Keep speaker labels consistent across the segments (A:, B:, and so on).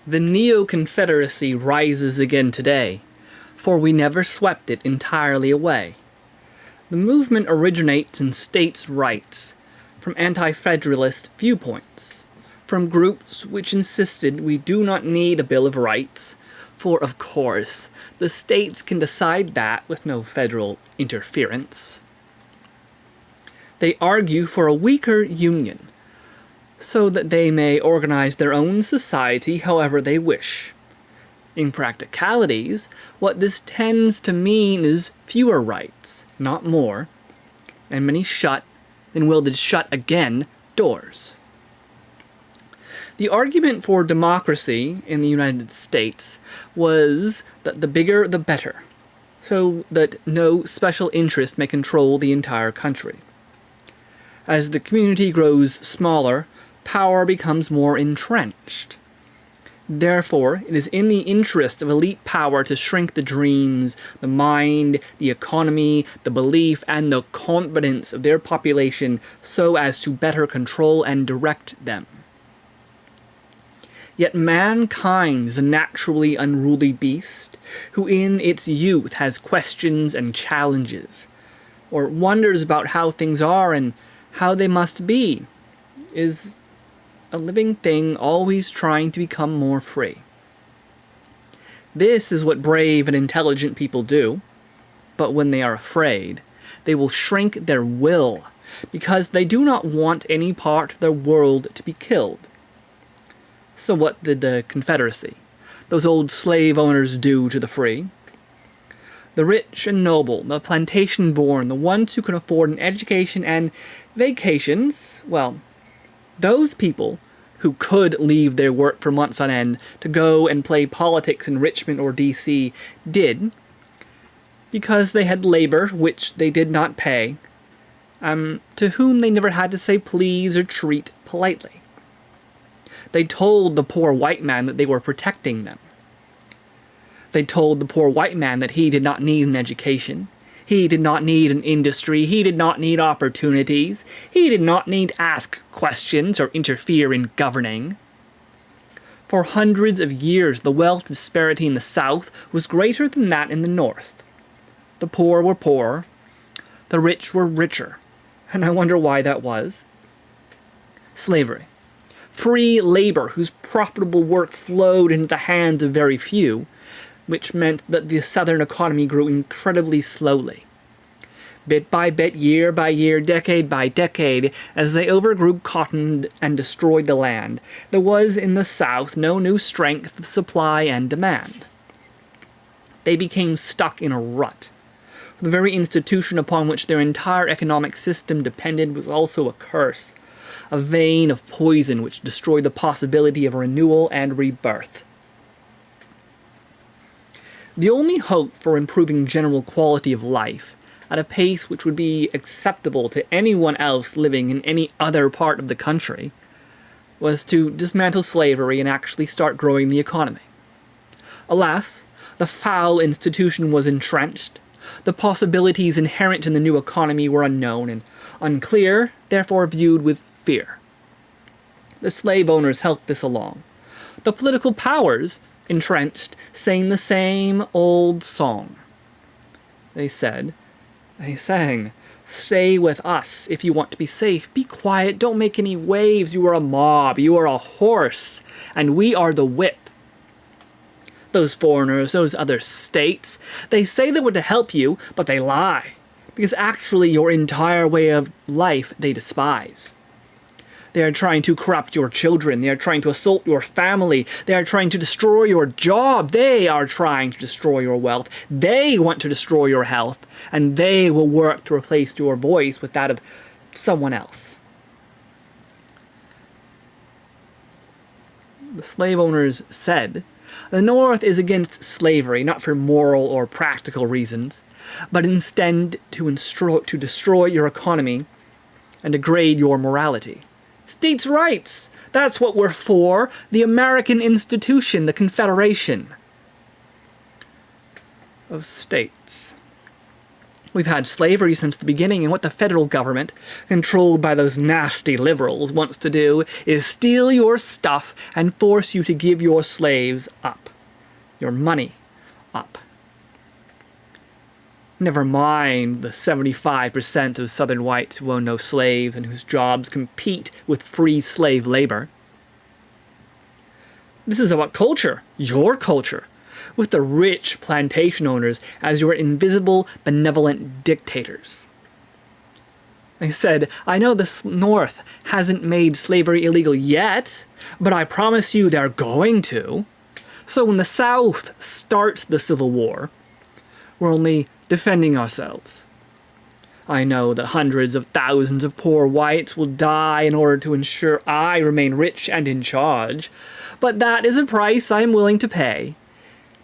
A: The Neo Confederacy rises again today, for we never swept it entirely away. The movement originates in states' rights, from anti-federalist viewpoints, from groups which insisted we do not need a Bill of Rights, for of course, the states can decide that with no federal interference. They argue for a weaker union, so that they may organize their own society however they wish. In practicalities, what this tends to mean is fewer rights, not more, and many shut, then will shut again, doors. The argument for democracy in the United States was that the bigger the better, so that no special interest may control the entire country. As the community grows smaller, power becomes more entrenched. Therefore, it is in the interest of elite power to shrink the dreams, the mind, the economy, the belief, and the confidence of their population so as to better control and direct them. Yet mankind is a naturally unruly beast, who in its youth has questions and challenges, or wonders about how things are and how they must be, is a living thing always trying to become more free. This is what brave and intelligent people do, but when they are afraid, they will shrink their will, because they do not want any part of their world to be killed. So what did the Confederacy, those old slave owners, do to the free? The rich and noble, the plantation-born, the ones who can afford an education and vacations, well, those people who could leave their work for months on end to go and play politics in Richmond or D.C. did, because they had labor which they did not pay, to whom they never had to say please or treat politely. They told the poor white man that they were protecting them. They told the poor white man that he did not need an education. He did not need an industry. He did not need opportunities. He did not need to ask questions or interfere in governing. For hundreds of years, the wealth disparity in the South was greater than that in the North. The poor were poorer. The rich were richer. And I wonder why that was. Slavery. Free labor whose profitable work flowed into the hands of very few, which meant that the Southern economy grew incredibly slowly. Bit by bit, year by year, decade by decade, as they overgrew cotton and destroyed the land, there was in the South no new strength of supply and demand. They became stuck in a rut. The very institution upon which their entire economic system depended was also a curse, a vein of poison which destroyed the possibility of renewal and rebirth. The only hope for improving general quality of life, at a pace which would be acceptable to anyone else living in any other part of the country, was to dismantle slavery and actually start growing the economy. Alas, the foul institution was entrenched. The possibilities inherent in the new economy were unknown and unclear, therefore viewed with fear. The slave owners helped this along. The political powers, entrenched, sang the same old song. They sang, "Stay with us if you want to be safe. Be quiet, don't make any waves. You are a mob, you are a horse, and we are the whip." Those foreigners, those other states, they say they want to help you, but they lie, because actually your entire way of life they despise. They are trying to corrupt your children. They are trying to assault your family. They are trying to destroy your job. They are trying to destroy your wealth. They want to destroy your health. And they will work to replace your voice with that of someone else. The slave owners said, "The North is against slavery, not for moral or practical reasons, but instead to destroy your economy and degrade your morality. States' rights! That's what we're for! The American institution, the Confederation of States." We've had slavery since the beginning, and what the federal government, controlled by those nasty liberals, wants to do is steal your stuff and force you to give your slaves up. Your money up. Never mind the 75% of Southern whites who own no slaves and whose jobs compete with free slave labor. This is about culture, your culture, with the rich plantation owners as your invisible, benevolent dictators. I said, I know the North hasn't made slavery illegal yet, but I promise you they're going to. So when the South starts the Civil War, we're only defending ourselves. I know that hundreds of thousands of poor whites will die in order to ensure I remain rich and in charge, but that is a price I am willing to pay,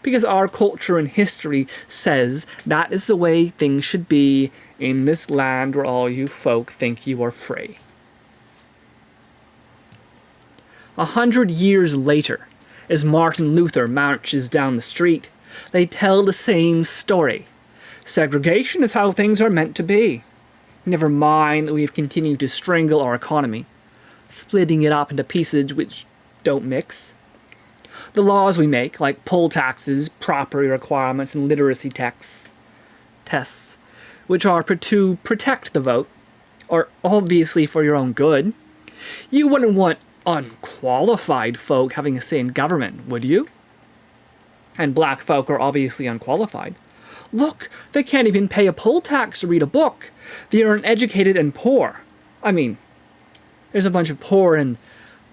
A: because our culture and history says that is the way things should be in this land where all you folk think you are free. 100 years later, as Martin Luther marches down the street, they tell the same story. Segregation is how things are meant to be. Never mind that we have continued to strangle our economy, splitting it up into pieces which don't mix. The laws we make, like poll taxes, property requirements, and literacy tests, which are to protect the vote, are obviously for your own good. You wouldn't want unqualified folk having a say in government, would you? And black folk are obviously unqualified. Look, they can't even pay a poll tax to read a book. They are uneducated and poor. I mean, there's a bunch of poor and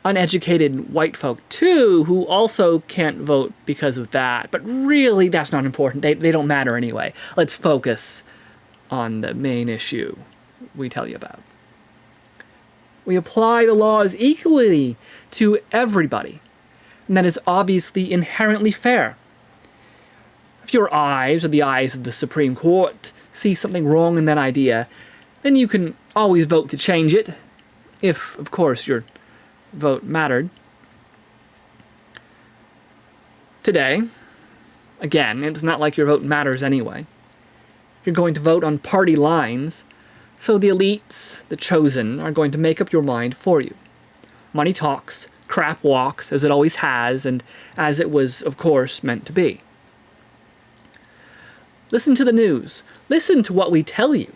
A: uneducated white folk too who also can't vote because of that. But really, that's not important. They don't matter anyway. Let's focus on the main issue we tell you about. We apply the laws equally to everybody, and that is obviously inherently fair. If your eyes or the eyes of the Supreme Court see something wrong in that idea, then you can always vote to change it, if, of course, your vote mattered. Today, again, it's not like your vote matters anyway. You're going to vote on party lines, so the elites, the chosen, are going to make up your mind for you. Money talks, crap walks, as it always has, and as it was, of course, meant to be. Listen to the news. Listen to what we tell you,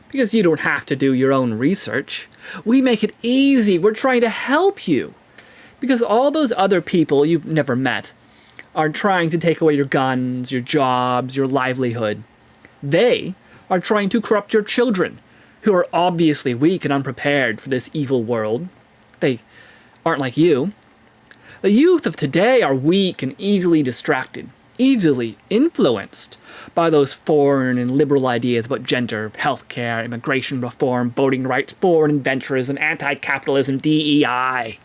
A: because you don't have to do your own research. We make it easy. We're trying to help you, because all those other people you've never met are trying to take away your guns, your jobs, your livelihood. They are trying to corrupt your children, who are obviously weak and unprepared for this evil world. They aren't like you. The youth of today are weak and easily distracted, easily influenced by those foreign and liberal ideas about gender, healthcare, immigration reform, voting rights, foreign adventurism, anti-capitalism, DEI.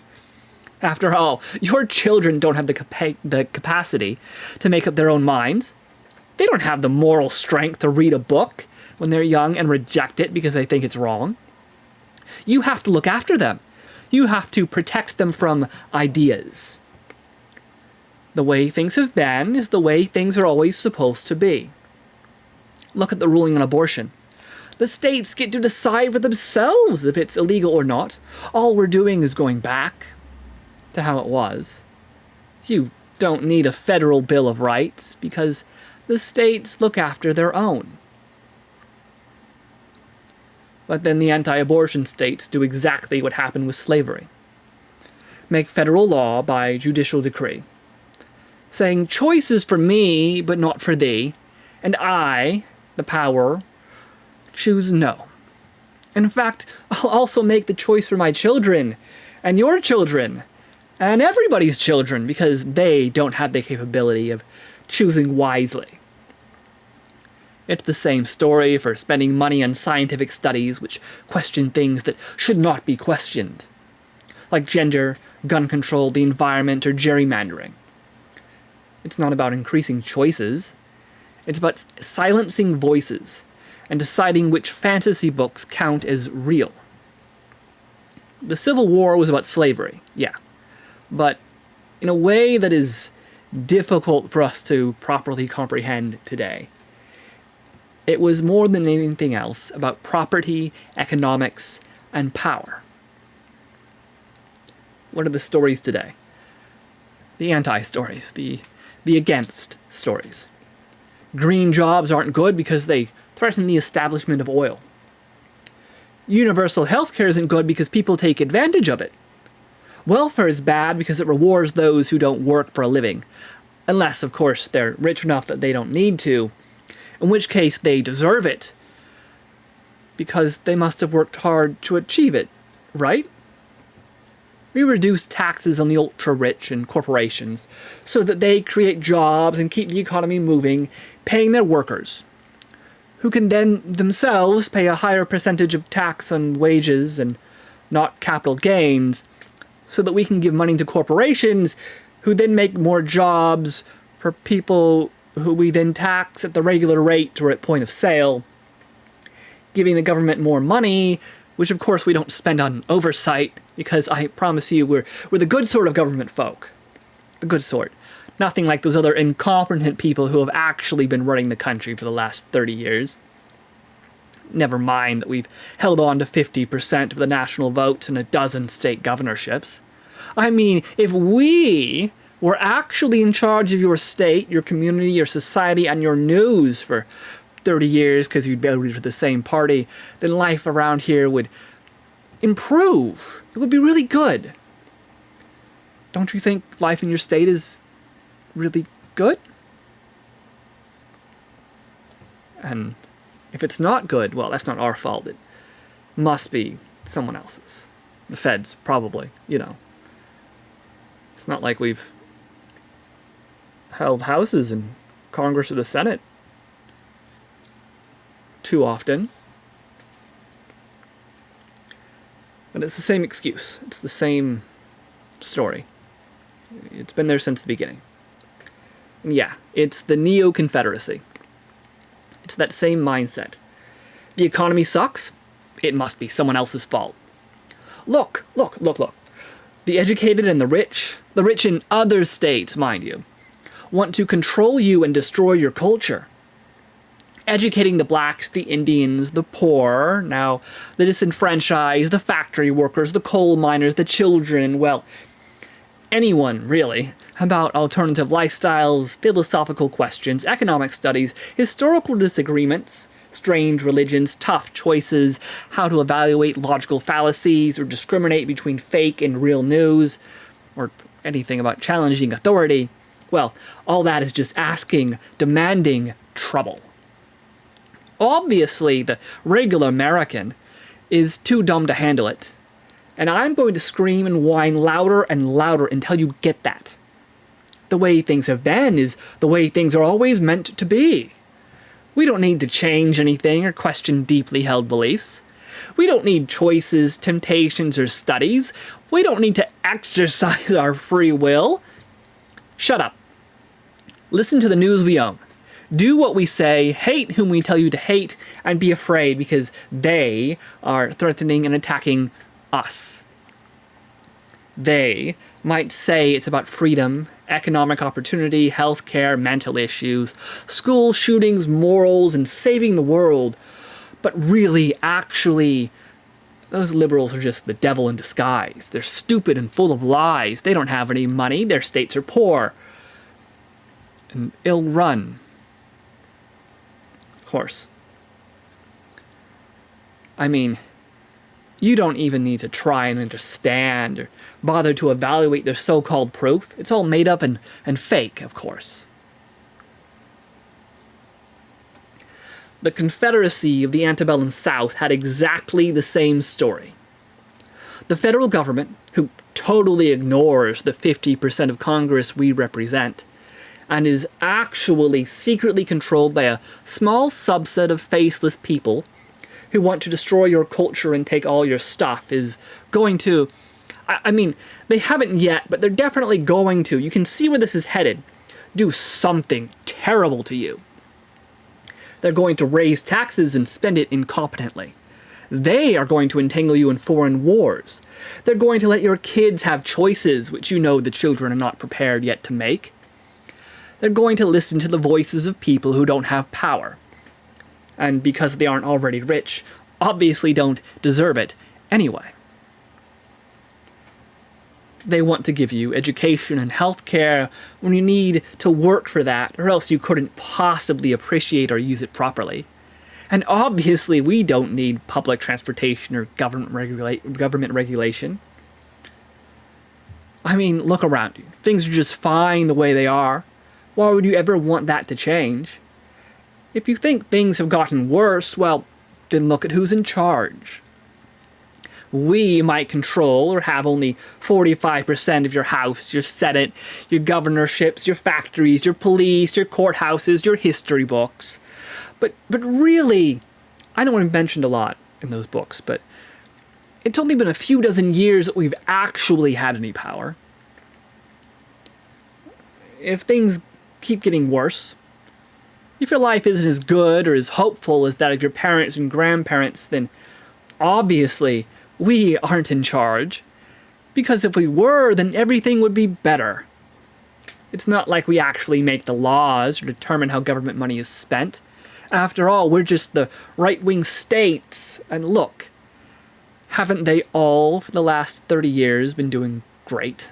A: After all, your children don't have the capacity to make up their own minds. They don't have the moral strength to read a book when they're young and reject it because they think it's wrong. You have to look after them. You have to protect them from ideas. The way things have been is the way things are always supposed to be. Look at the ruling on abortion. The states get to decide for themselves if it's illegal or not. All we're doing is going back to how it was. You don't need a federal Bill of Rights because the states look after their own. But then the anti-abortion states do exactly what happened with slavery. Make federal law by judicial decree, saying choice is for me, but not for thee, and I, the power, choose no. In fact, I'll also make the choice for my children, and your children, and everybody's children, because they don't have the capability of choosing wisely. It's the same story for spending money on scientific studies which question things that should not be questioned, like gender, gun control, the environment, or gerrymandering. It's not about increasing choices. It's about silencing voices and deciding which fantasy books count as real. The Civil War was about slavery, yeah, but in a way that is difficult for us to properly comprehend today. It was more than anything else about property, economics, and power. What are the stories today? The anti-stories, the against stories. Green jobs aren't good because they threaten the establishment of oil. Universal health care isn't good because people take advantage of it. Welfare is bad because it rewards those who don't work for a living. Unless, of course, they're rich enough that they don't need to, in which case they deserve it, because they must have worked hard to achieve it, right? We reduce taxes on the ultra-rich and corporations so that they create jobs and keep the economy moving, paying their workers, who can then themselves pay a higher percentage of tax on wages and not capital gains, so that we can give money to corporations who then make more jobs for people who we then tax at the regular rate or at point of sale, giving the government more money, which of course we don't spend on oversight, because I promise you we're the good sort of government folk. The good sort. Nothing like those other incompetent people who have actually been running the country for the last 30 years. Never mind that we've held on to 50% of the national votes in a dozen state governorships. I mean, if we were actually in charge of your state, your community, your society, and your news for 30 years because you'd voted for the same party, then life around here would improve. It would be really good. Don't you think life in your state is really good? And if it's not good, well, that's not our fault. It must be someone else's. The feds, probably, you know. It's not like we've held houses in Congress or the Senate too often. But it's the same excuse. It's the same story. It's been there since the beginning. And yeah, it's the Neo Confederacy. It's that same mindset. The economy sucks? It must be someone else's fault. Look. The educated and the rich in other states, mind you, want to control you and destroy your culture. Educating the blacks, the Indians, the poor, now the disenfranchised, the factory workers, the coal miners, the children, well, anyone, really, about alternative lifestyles, philosophical questions, economic studies, historical disagreements, strange religions, tough choices, how to evaluate logical fallacies or discriminate between fake and real news, or anything about challenging authority. Well, all that is just asking, demanding trouble. Obviously, the regular American is too dumb to handle it. And I'm going to scream and whine louder and louder until you get that. The way things have been is the way things are always meant to be. We don't need to change anything or question deeply held beliefs. We don't need choices, temptations, or studies. We don't need to exercise our free will. Shut up. Listen to the news we own. Do what we say, hate whom we tell you to hate, and be afraid because they are threatening and attacking us. They might say it's about freedom, economic opportunity, healthcare, mental issues, school shootings, morals, and saving the world. But really, actually, those liberals are just the devil in disguise. They're stupid and full of lies. They don't have any money. Their states are poor and ill-run. Of course. I mean, you don't even need to try and understand or bother to evaluate their so-called proof. It's all made up and fake, of course. The Confederacy of the antebellum South had exactly the same story. The federal government, who totally ignores the 50% of Congress we represent, and is actually secretly controlled by a small subset of faceless people who want to destroy your culture and take all your stuff, is going to... I mean, they haven't yet, but they're definitely going to. You can see where this is headed. Do something terrible to you. They're going to raise taxes and spend it incompetently. They are going to entangle you in foreign wars. They're going to let your kids have choices, which you know the children are not prepared yet to make. They're going to listen to the voices of people who don't have power. and because they aren't already rich, obviously don't deserve it anyway. They want to give you education and healthcare when you need to work for that, or else you couldn't possibly appreciate or use it properly. And obviously we don't need public transportation or government regulation. I mean, look around you. Things are just fine the way they are. Why would you ever want that to change? If you think things have gotten worse, well, then look at who's in charge. We might control or have only 45% of your House, your Senate, your governorships, your factories, your police, your courthouses, your history books. But really, I know I've mentioned a lot in those books, but it's only been a few dozen years that we've actually had any power. If things keep getting worse, if your life isn't as good or as hopeful as that of your parents and grandparents, then obviously we aren't in charge. Because if we were, then everything would be better. It's not like we actually make the laws or determine how government money is spent. After all, we're just the right-wing states. And look, haven't they all for the last 30 years been doing great?